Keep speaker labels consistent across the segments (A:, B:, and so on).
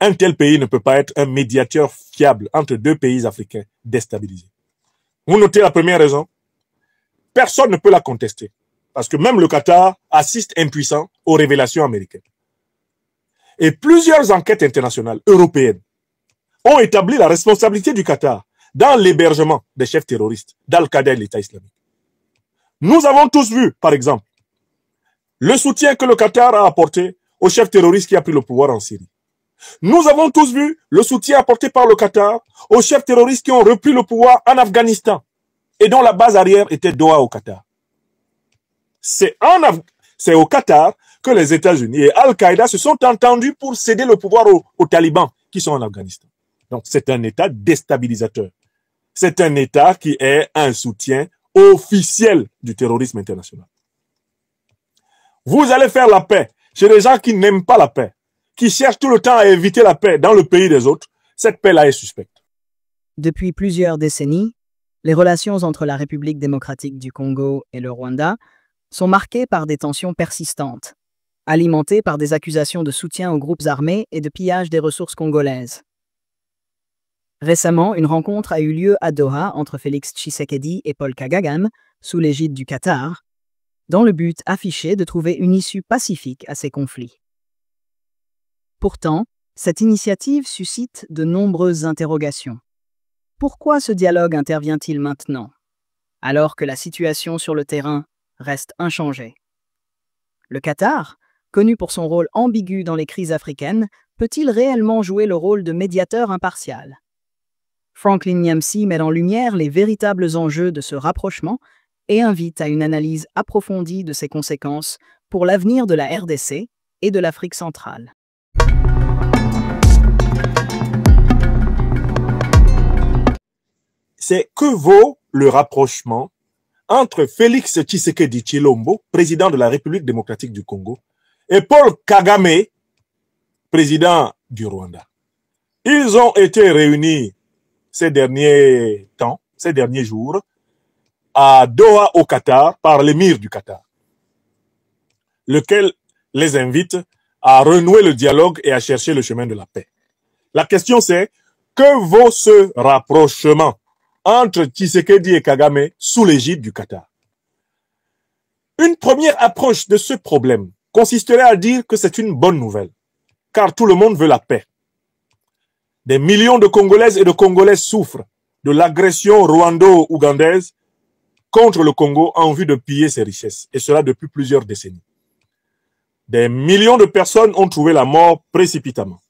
A: Un tel pays ne peut pas être un médiateur fiable entre deux pays africains déstabilisés. Vous notez la première raison. Personne ne peut la contester. Parce que même le Qatar assiste impuissant aux révélations américaines. Et plusieurs enquêtes internationales européennes ont établi la responsabilité du Qatar dans l'hébergement des chefs terroristes d'Al-Qaïda et l'État islamique. Nous avons tous vu, par exemple, le soutien que le Qatar a apporté au chef terroriste qui a pris le pouvoir en Syrie. Nous avons tous vu le soutien apporté par le Qatar aux chefs terroristes qui ont repris le pouvoir en Afghanistan et dont la base arrière était Doha au Qatar. C'est au Qatar que les États-Unis et Al-Qaïda se sont entendus pour céder le pouvoir aux talibans qui sont en Afghanistan. Donc c'est un État déstabilisateur. C'est un État qui est un soutien officiel du terrorisme international. Vous allez faire la paix chez les gens qui n'aiment pas la paix, qui cherchent tout le temps à éviter la paix dans le pays des autres. Cette paix-là est suspecte.
B: Depuis plusieurs décennies, les relations entre la République démocratique du Congo et le Rwanda sont marquées par des tensions persistantes, alimentées par des accusations de soutien aux groupes armés et de pillage des ressources congolaises. Récemment, une rencontre a eu lieu à Doha entre Félix Tshisekedi et Paul Kagame, sous l'égide du Qatar, dans le but affiché de trouver une issue pacifique à ces conflits. Pourtant, cette initiative suscite de nombreuses interrogations. Pourquoi ce dialogue intervient-il maintenant, alors que la situation sur le terrain reste inchangée? Le Qatar, connu pour son rôle ambigu dans les crises africaines, peut-il réellement jouer le rôle de médiateur impartial? Franklin Nyamsi met en lumière les véritables enjeux de ce rapprochement et invite à une analyse approfondie de ses conséquences pour l'avenir de la RDC et de l'Afrique centrale.
A: C'est que vaut le rapprochement entre Félix Tshisekedi Tshilombo, président de la République démocratique du Congo, et Paul Kagame, président du Rwanda. Ils ont été réunis ces derniers temps, ces derniers jours, à Doha au Qatar par l'émir du Qatar, lequel les invite à renouer le dialogue et à chercher le chemin de la paix. La question c'est, que vaut ce rapprochement entre Tshisekedi et Kagame sous l'égide du Qatar? Une première approche de ce problème consisterait à dire que c'est une bonne nouvelle, car tout le monde veut la paix. Des millions de Congolaises et de Congolais souffrent de l'agression rwando-ougandaise contre le Congo en vue de piller ses richesses, et cela depuis plusieurs décennies. Des millions de personnes ont trouvé la mort précipitamment.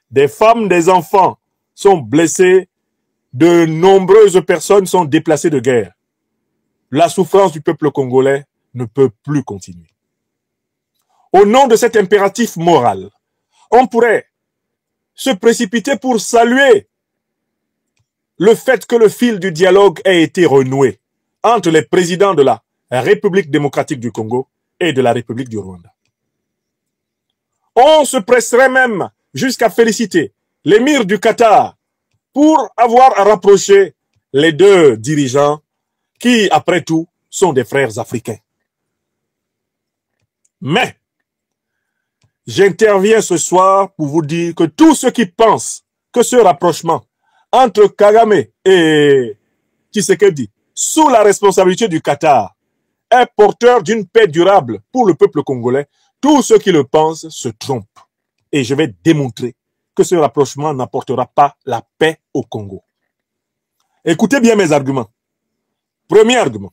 A: Des femmes, des enfants sont blessés, de nombreuses personnes sont déplacées de guerre. La souffrance du peuple congolais ne peut plus continuer. Au nom de cet impératif moral, on pourrait se précipiter pour saluer le fait que le fil du dialogue ait été renoué entre les présidents de la République démocratique du Congo et de la République du Rwanda. On se presserait même jusqu'à féliciter l'émir du Qatar pour avoir rapproché les deux dirigeants qui, après tout, sont des frères africains. Mais, j'interviens ce soir pour vous dire que tous ceux qui pensent que ce rapprochement entre Kagame et Tshisekedi, sous la responsabilité du Qatar, est porteur d'une paix durable pour le peuple congolais, tous ceux qui le pensent se trompent. Et je vais démontrer que ce rapprochement n'apportera pas la paix au Congo. Écoutez bien mes arguments. Premier argument.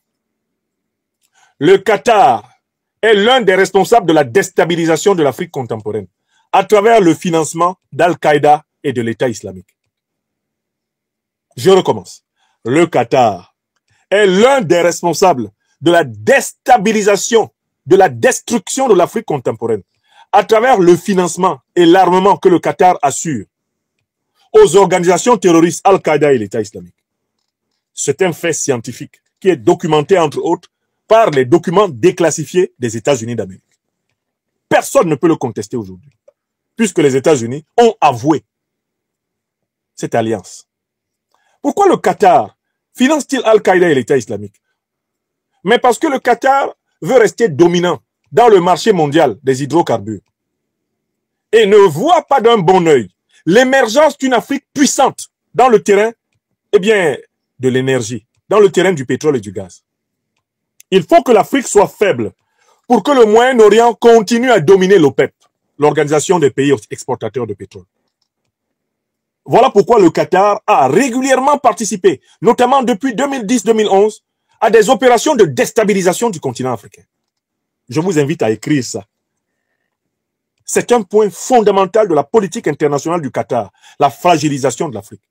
A: Le Qatar est l'un des responsables de la déstabilisation de l'Afrique contemporaine à travers le financement d'Al-Qaïda et de l'État islamique. Je recommence. Le Qatar est l'un des responsables de la déstabilisation, de la destruction de l'Afrique contemporaine à travers le financement et l'armement que le Qatar assure aux organisations terroristes Al-Qaïda et l'État islamique. C'est un fait scientifique qui est documenté, entre autres, par les documents déclassifiés des États-Unis d'Amérique. Personne ne peut le contester aujourd'hui, puisque les États-Unis ont avoué cette alliance. Pourquoi le Qatar finance-t-il Al-Qaïda et l'État islamique? Mais parce que le Qatar veut rester dominant dans le marché mondial des hydrocarbures et ne voit pas d'un bon œil l'émergence d'une Afrique puissante dans le terrain, eh bien, de l'énergie, dans le terrain du pétrole et du gaz. Il faut que l'Afrique soit faible pour que le Moyen-Orient continue à dominer l'OPEP, l'Organisation des pays exportateurs de pétrole. Voilà pourquoi le Qatar a régulièrement participé, notamment depuis 2010-2011, à des opérations de déstabilisation du continent africain. Je vous invite à écrire ça. C'est un point fondamental de la politique internationale du Qatar, la fragilisation de l'Afrique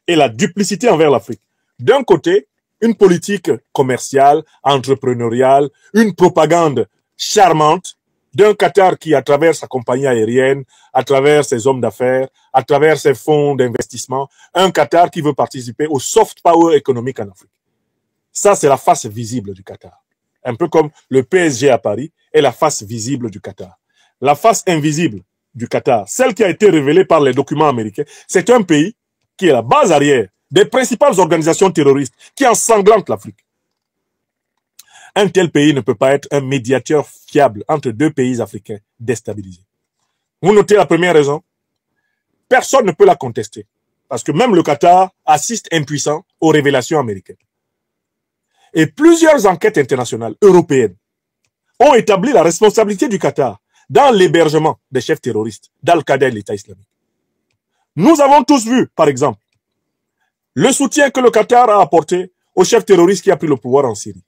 A: et la duplicité envers l'Afrique. D'un côté, une politique commerciale, entrepreneuriale, une propagande charmante d'un Qatar qui, à travers sa compagnie aérienne, à travers ses hommes d'affaires, à travers ses fonds d'investissement, un Qatar qui veut participer au soft power économique en Afrique. Ça, c'est la face visible du Qatar. Un peu comme le PSG à Paris est la face visible du Qatar. La face invisible du Qatar, celle qui a été révélée par les documents américains, c'est un pays qui est la base arrière des principales organisations terroristes qui ensanglantent l'Afrique. Un tel pays ne peut pas être un médiateur fiable entre deux pays africains déstabilisés. Vous notez la première raison? Personne ne peut la contester, parce que même le Qatar assiste impuissant aux révélations américaines. Et plusieurs enquêtes internationales européennes ont établi la responsabilité du Qatar dans l'hébergement des chefs terroristes d'Al-Qaïda et l'État islamique. Nous avons tous vu, par exemple, le soutien que le Qatar a apporté au chef terroriste qui a pris le pouvoir en Syrie.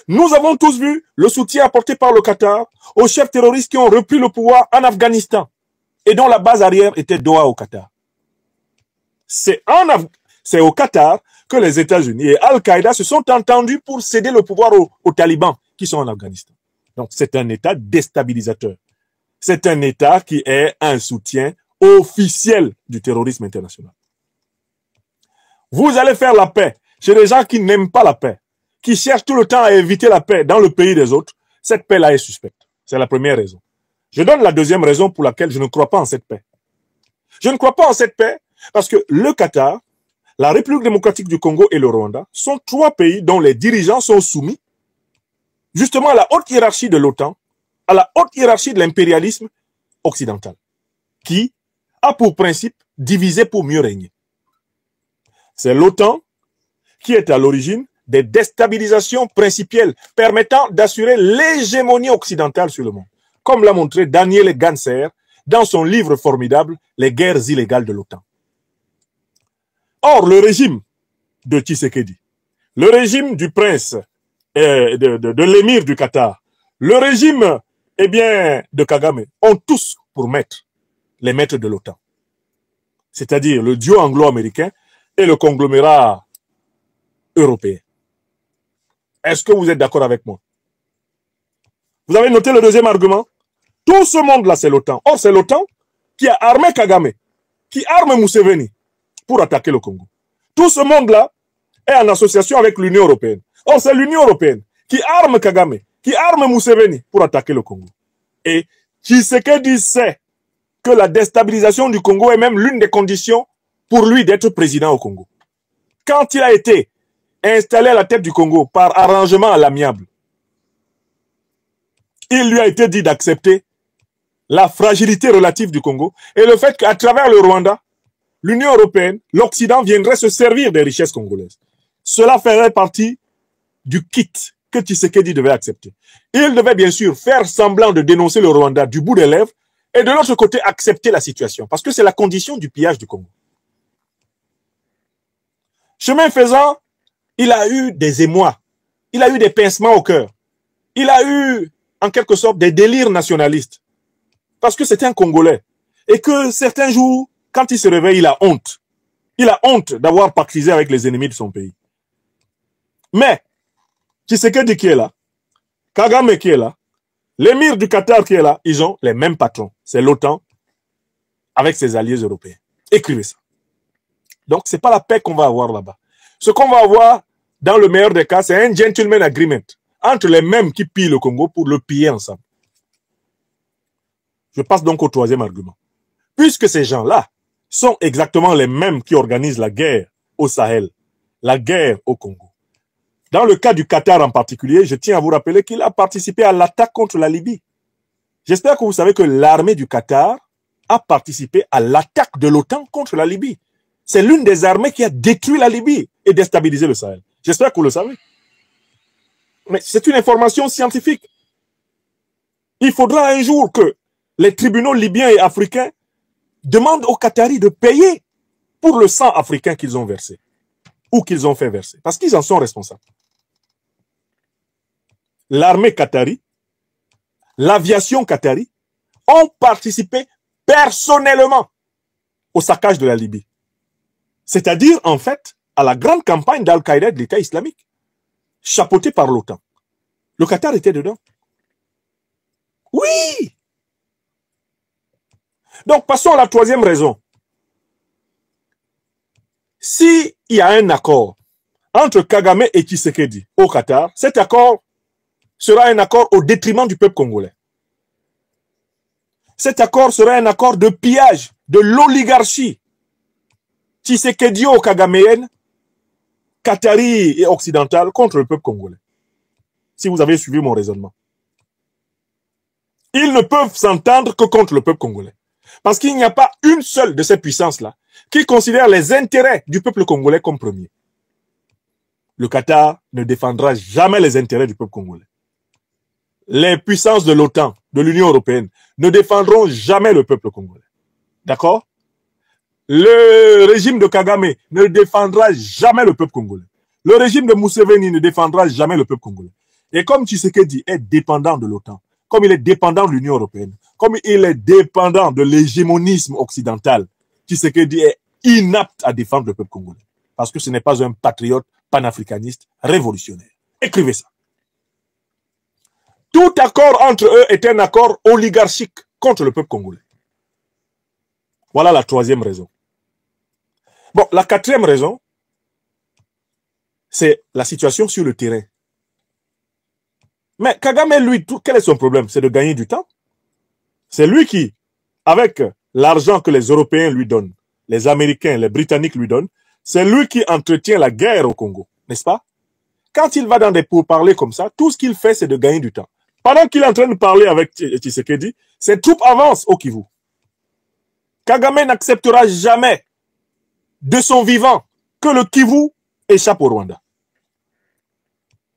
A: Nous avons tous vu le soutien apporté par le Qatar aux chefs terroristes qui ont repris le pouvoir en Afghanistan et dont la base arrière était Doha au Qatar. C'est au Qatar que les États-Unis et Al-Qaïda se sont entendus pour céder le pouvoir aux talibans qui sont en Afghanistan. Donc c'est un État déstabilisateur. C'est un État qui est un soutien officiel du terrorisme international. Vous allez faire la paix chez les gens qui n'aiment pas la paix, qui cherchent tout le temps à éviter la paix dans le pays des autres. Cette paix-là est suspecte. C'est la première raison. Je donne la deuxième raison pour laquelle je ne crois pas en cette paix. Je ne crois pas en cette paix parce que le Qatar, la République démocratique du Congo et le Rwanda sont trois pays dont les dirigeants sont soumis justement à la haute hiérarchie de l'OTAN, à la haute hiérarchie de l'impérialisme occidental, qui a pour principe diviser pour mieux régner. C'est l'OTAN qui est à l'origine des déstabilisations principielles permettant d'assurer l'hégémonie occidentale sur le monde, comme l'a montré Daniel Ganser dans son livre formidable « Les guerres illégales de l'OTAN ». Or, le régime de Tshisekedi, le régime du prince, de l'émir du Qatar, le régime de Kagame, ont tous pour maître les maîtres de l'OTAN, c'est-à-dire le duo anglo-américain et le conglomérat européen. Est-ce que vous êtes d'accord avec moi? Vous avez noté le deuxième argument? Tout ce monde-là, c'est l'OTAN. Or, c'est l'OTAN qui a armé Kagame, qui arme Museveni pour attaquer le Congo. Tout ce monde-là est en association avec l'Union européenne. Or, c'est l'Union européenne qui arme Kagame, qui arme Museveni pour attaquer le Congo. Et Tshisekedi sait que la déstabilisation du Congo est même l'une des conditions pour lui d'être président au Congo. Quand il a été installé à la tête du Congo par arrangement à l'amiable, il lui a été dit d'accepter la fragilité relative du Congo et le fait qu'à travers le Rwanda, l'Union européenne, l'Occident viendrait se servir des richesses congolaises. Cela ferait partie du kit que Tshisekedi devait accepter. Il devait bien sûr faire semblant de dénoncer le Rwanda du bout des lèvres et de l'autre côté accepter la situation parce que c'est la condition du pillage du Congo. Chemin faisant, il a eu des émois, il a eu des pincements au cœur, il a eu en quelque sorte des délires nationalistes parce que c'est un Congolais et que certains jours, quand il se réveille, il a honte. Il a honte d'avoir pactisé avec les ennemis de son pays. Mais, Tshisekedi qui est là, Kagame qui est là, l'émir du Qatar qui est là, ils ont les mêmes patrons. C'est l'OTAN avec ses alliés européens. Écrivez ça. Donc, ce n'est pas la paix qu'on va avoir là-bas. Ce qu'on va avoir, dans le meilleur des cas, c'est un gentleman agreement entre les mêmes qui pillent le Congo pour le piller ensemble. Je passe donc au troisième argument. Puisque ces gens-là sont exactement les mêmes qui organisent la guerre au Sahel, la guerre au Congo. Dans le cas du Qatar en particulier, je tiens à vous rappeler qu'il a participé à l'attaque contre la Libye. J'espère que vous savez que l'armée du Qatar a participé à l'attaque de l'OTAN contre la Libye. C'est l'une des armées qui a détruit la Libye et déstabilisé le Sahel. J'espère que vous le savez. Mais c'est une information scientifique. Il faudra un jour que les tribunaux libyens et africains demandent aux Qataris de payer pour le sang africain qu'ils ont versé ou qu'ils ont fait verser. Parce qu'ils en sont responsables. L'armée qatari, l'aviation qatari ont participé personnellement au saccage de la Libye. C'est-à-dire, en fait, à la grande campagne d'Al-Qaïda de l'État islamique, chapeautée par l'OTAN. Le Qatar était dedans. Oui! Donc, passons à la troisième raison. S'il y a un accord entre Kagame et Tshisekedi au Qatar, cet accord sera un accord au détriment du peuple congolais. Cet accord sera un accord de pillage de l'oligarchie Tshisekedio-kagaméenne, qatari et occidentale contre le peuple congolais. Si vous avez suivi mon raisonnement. Ils ne peuvent s'entendre que contre le peuple congolais. Parce qu'il n'y a pas une seule de ces puissances-là qui considère les intérêts du peuple congolais comme premier. Le Qatar ne défendra jamais les intérêts du peuple congolais. Les puissances de l'OTAN, de l'Union européenne, ne défendront jamais le peuple congolais. D'accord? Le régime de Kagame ne défendra jamais le peuple congolais. Le régime de Museveni ne défendra jamais le peuple congolais. Et comme Tshisekedi est dépendant de l'OTAN, comme il est dépendant de l'Union européenne, comme il est dépendant de l'hégémonisme occidental, Tshisekedi est inapte à défendre le peuple congolais. Parce que ce n'est pas un patriote panafricaniste révolutionnaire. Écrivez ça. Tout accord entre eux est un accord oligarchique contre le peuple congolais. Voilà la troisième raison. Bon, la quatrième raison, c'est la situation sur le terrain. Mais Kagame, lui, quel est son problème? C'est de gagner du temps. C'est lui qui, avec l'argent que les Européens lui donnent, les Américains, les Britanniques lui donnent, c'est lui qui entretient la guerre au Congo, n'est-ce pas? Quand il va dans des pourparlers comme ça, tout ce qu'il fait, c'est de gagner du temps. Pendant qu'il est en train de parler avec Tshisekedi, ses troupes avancent au Kivu. Kagame n'acceptera jamais de son vivant que le Kivu échappe au Rwanda.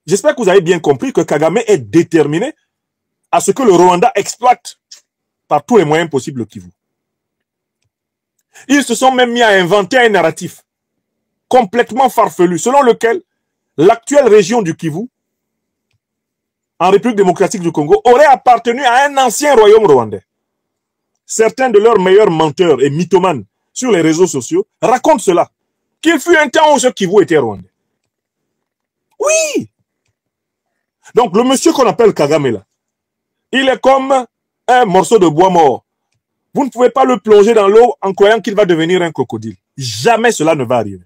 A: J'espère que vous avez bien compris que Kagame est déterminé à ce que le Rwanda exploite par tous les moyens possibles le Kivu. Ils se sont même mis à inventer un narratif complètement farfelu, selon lequel l'actuelle région du Kivu, en République démocratique du Congo, aurait appartenu à un ancien royaume rwandais. Certains de leurs meilleurs menteurs et mythomanes sur les réseaux sociaux racontent cela, qu'il fut un temps où ce Kivu était rwandais. Oui! Donc le monsieur qu'on appelle Kagame là, il est comme un morceau de bois mort. Vous ne pouvez pas le plonger dans l'eau en croyant qu'il va devenir un crocodile. Jamais cela ne va arriver.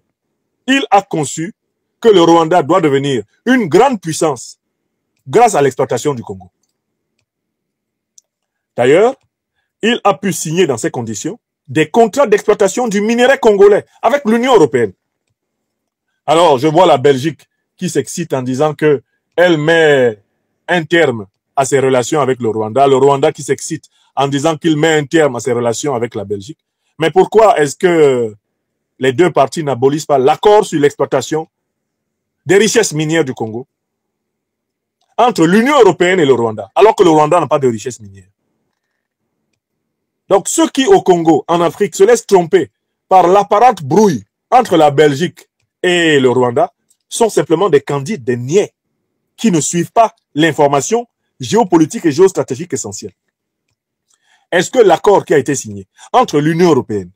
A: Il a conçu que le Rwanda doit devenir une grande puissance grâce à l'exploitation du Congo. D'ailleurs, il a pu signer dans ces conditions des contrats d'exploitation du minerai congolais avec l'Union européenne. Alors, je vois la Belgique qui s'excite en disant que elle met un terme à ses relations avec le Rwanda qui s'excite en disant qu'il met un terme à ses relations avec la Belgique. Mais pourquoi est-ce que les deux parties n'abolissent pas l'accord sur l'exploitation des richesses minières du Congo entre l'Union européenne et le Rwanda, alors que le Rwanda n'a pas de richesses minières? Donc ceux qui au Congo, en Afrique, se laissent tromper par l'apparente brouille entre la Belgique et le Rwanda sont simplement des candidats, des niais, qui ne suivent pas l'information géopolitique et géostratégique essentielle. Est-ce que l'accord qui a été signé entre l'Union européenne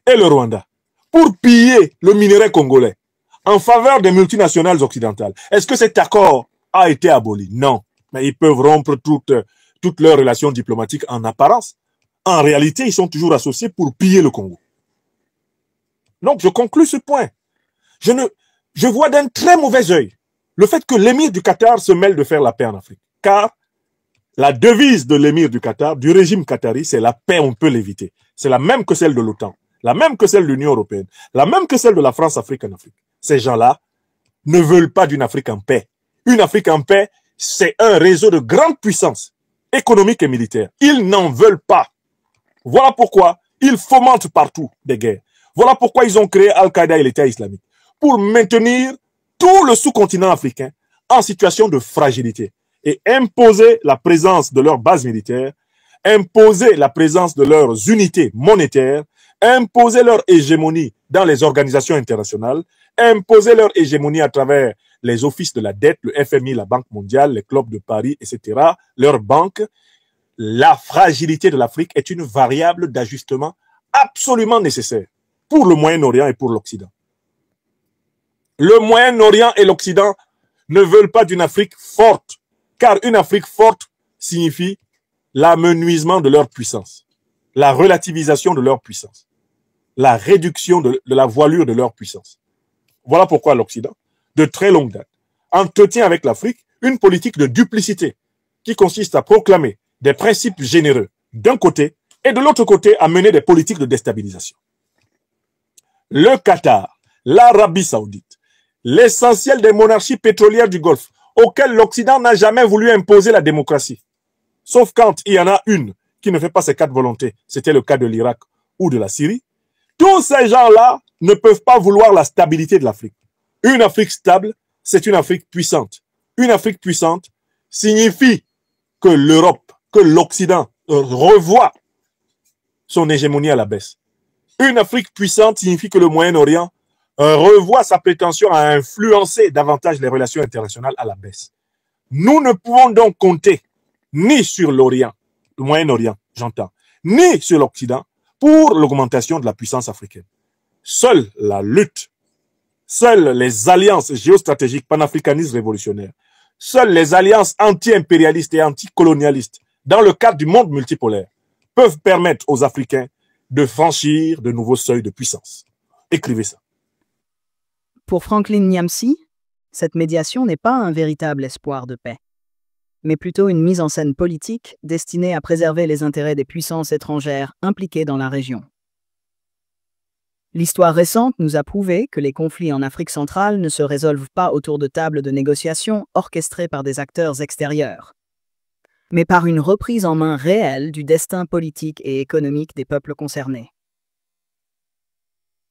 A: et le Rwanda pour piller le minerai congolais en faveur des multinationales occidentales, est-ce que cet accord a été aboli? Non. Mais ils peuvent rompre toutes leurs relations diplomatiques en apparence. En réalité, ils sont toujours associés pour piller le Congo. Donc, je conclus ce point. Je vois d'un très mauvais œil le fait que l'émir du Qatar se mêle de faire la paix en Afrique. Car la devise de l'émir du Qatar, du régime qatari, c'est la paix, on peut l'éviter. C'est la même que celle de l'OTAN, la même que celle de l'Union européenne, la même que celle de la France-Afrique en Afrique. Ces gens-là ne veulent pas d'une Afrique en paix. Une Afrique en paix, c'est un réseau de grandes puissances économiques et militaires. Ils n'en veulent pas. Voilà pourquoi ils fomentent partout des guerres. Voilà pourquoi ils ont créé Al-Qaïda et l'État islamique. Pour maintenir tout le sous-continent africain en situation de fragilité et imposer la présence de leurs bases militaires, imposer la présence de leurs unités monétaires, imposer leur hégémonie dans les organisations internationales, imposer leur hégémonie à travers les offices de la dette, le FMI, la Banque mondiale, les clubs de Paris, etc., leurs banques. La fragilité de l'Afrique est une variable d'ajustement absolument nécessaire pour le Moyen-Orient et pour l'Occident. Le Moyen-Orient et l'Occident ne veulent pas d'une Afrique forte, car une Afrique forte signifie l'amenuisement de leur puissance, la relativisation de leur puissance, la réduction de la voilure de leur puissance. Voilà pourquoi l'Occident, de très longue date, entretient avec l'Afrique une politique de duplicité qui consiste à proclamer des principes généreux d'un côté et de l'autre côté à mener des politiques de déstabilisation. Le Qatar, l'Arabie Saoudite, l'essentiel des monarchies pétrolières du Golfe auxquelles l'Occident n'a jamais voulu imposer la démocratie. Sauf quand il y en a une qui ne fait pas ses 4 volontés, c'était le cas de l'Irak ou de la Syrie. Tous ces gens-là ne peuvent pas vouloir la stabilité de l'Afrique. Une Afrique stable, c'est une Afrique puissante. Une Afrique puissante signifie que l'Europe, que l'Occident revoit son hégémonie à la baisse. Une Afrique puissante signifie que le Moyen-Orient revoit sa prétention à influencer davantage les relations internationales à la baisse. Nous ne pouvons donc compter ni sur l'Orient, le Moyen-Orient, j'entends, ni sur l'Occident pour l'augmentation de la puissance africaine. Seule la lutte, seules les alliances géostratégiques panafricanistes révolutionnaires, seules les alliances anti-impérialistes et anti-colonialistes dans le cadre du monde multipolaire peuvent permettre aux Africains de franchir de nouveaux seuils de puissance. Écrivez ça.
B: Pour Franklin Nyamsi, cette médiation n'est pas un véritable espoir de paix, mais plutôt une mise en scène politique destinée à préserver les intérêts des puissances étrangères impliquées dans la région. L'histoire récente nous a prouvé que les conflits en Afrique centrale ne se résolvent pas autour de tables de négociation orchestrées par des acteurs extérieurs, mais par une reprise en main réelle du destin politique et économique des peuples concernés.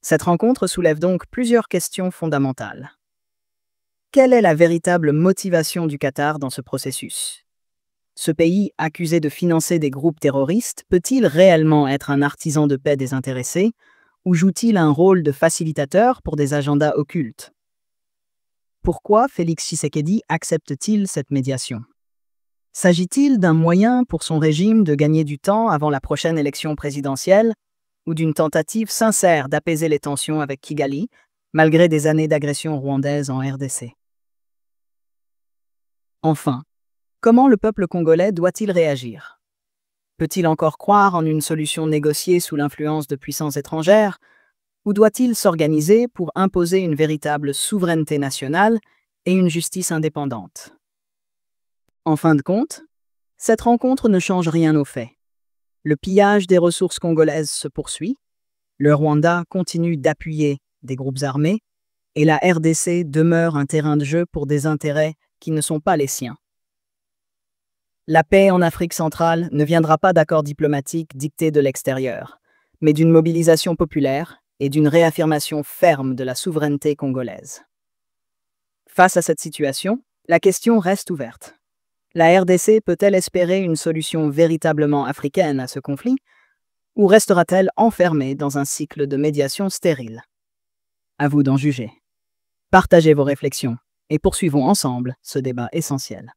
B: Cette rencontre soulève donc plusieurs questions fondamentales. Quelle est la véritable motivation du Qatar dans ce processus? Ce pays, accusé de financer des groupes terroristes, peut-il réellement être un artisan de paix désintéressé ou joue-t-il un rôle de facilitateur pour des agendas occultes? Pourquoi Félix Tshisekedi accepte-t-il cette médiation? S'agit-il d'un moyen pour son régime de gagner du temps avant la prochaine élection présidentielle ou d'une tentative sincère d'apaiser les tensions avec Kigali, malgré des années d'agression rwandaise en RDC? Enfin, comment le peuple congolais doit-il réagir? Peut-il encore croire en une solution négociée sous l'influence de puissances étrangères, ou doit-il s'organiser pour imposer une véritable souveraineté nationale et une justice indépendante? En fin de compte, cette rencontre ne change rien aux faits. Le pillage des ressources congolaises se poursuit, le Rwanda continue d'appuyer des groupes armés, et la RDC demeure un terrain de jeu pour des intérêts qui ne sont pas les siens. La paix en Afrique centrale ne viendra pas d'accords diplomatiques dictés de l'extérieur, mais d'une mobilisation populaire et d'une réaffirmation ferme de la souveraineté congolaise. Face à cette situation, la question reste ouverte. La RDC peut-elle espérer une solution véritablement africaine à ce conflit, ou restera-t-elle enfermée dans un cycle de médiation stérile? À vous d'en juger. Partagez vos réflexions et poursuivons ensemble ce débat essentiel.